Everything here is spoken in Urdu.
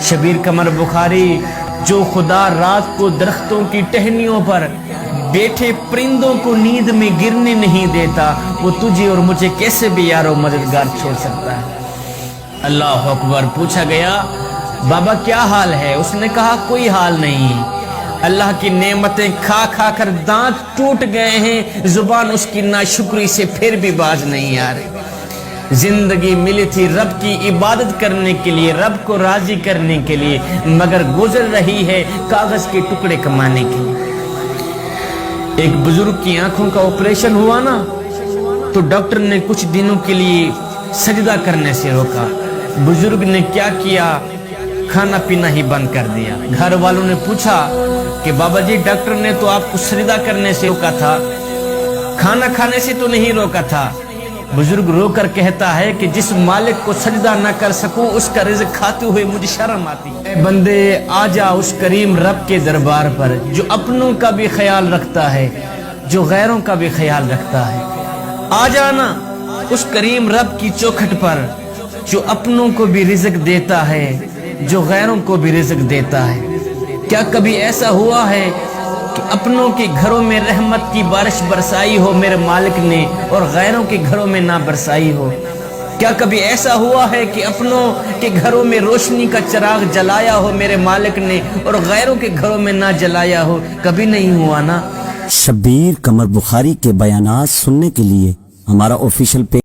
شبیر قمر بخاری، جو خدا رات کو درختوں کی ٹہنیوں پر بیٹھے پرندوں کو نیند میں گرنے نہیں دیتا، وہ تجھے اور مجھے کیسے بھی یار و مددگار چھوڑ سکتا ہے؟ اللہ اکبر۔ پوچھا گیا بابا کیا حال ہے؟ اس نے کہا کوئی حال نہیں، اللہ کی نعمتیں کھا کھا کر دانت ٹوٹ گئے ہیں، زبان اس کی ناشکری سے پھر بھی باز نہیں آ رہی۔ زندگی ملی تھی رب کی عبادت کرنے کے لیے، رب کو راضی کرنے کے لیے، مگر گزر رہی ہے کاغذ کے ٹکڑے کمانے کے لیے۔ ایک بزرگ کی آنکھوں کا آپریشن ہوا نا، تو ڈاکٹر نے کچھ دنوں کے لیے سجدہ کرنے سے روکا۔ بزرگ نے کیا کیا؟ کھانا پینا ہی بند کر دیا۔ گھر والوں نے پوچھا کہ بابا جی ڈاکٹر نے تو آپ کو سجدہ کرنے سے روکا تھا، کھانا کھانے سے تو نہیں روکا تھا۔ بزرگ رو کر کہتا ہے کہ جس مالک کو سجدہ نہ کر سکوں اس کا رزق کھاتے ہوئے مجھے شرم آتی ہے۔ اے بندے آ جا اس کریم رب کے دربار پر، جو اپنوں کا بھی خیال رکھتا ہے، جو غیروں کا بھی خیال رکھتا ہے۔ آ جانا اس کریم رب کی چوکھٹ پر، جو اپنوں کو بھی رزق دیتا ہے، جو غیروں کو بھی رزق دیتا ہے۔ کیا کبھی ایسا ہوا ہے کہ اپنوں کے گھروں میں رحمت کی بارش برسائی ہو میرے مالک نے، اور غیروں کے گھروں میں نہ برسائی ہو؟ کیا کبھی ایسا ہوا ہے کہ اپنوں کے گھروں میں روشنی کا چراغ جلایا ہو میرے مالک نے، اور غیروں کے گھروں میں نہ جلایا ہو؟ کبھی نہیں ہوا نا۔ شبیر قمر بخاری کے بیانات سننے کے لیے ہمارا آفیشیل پیج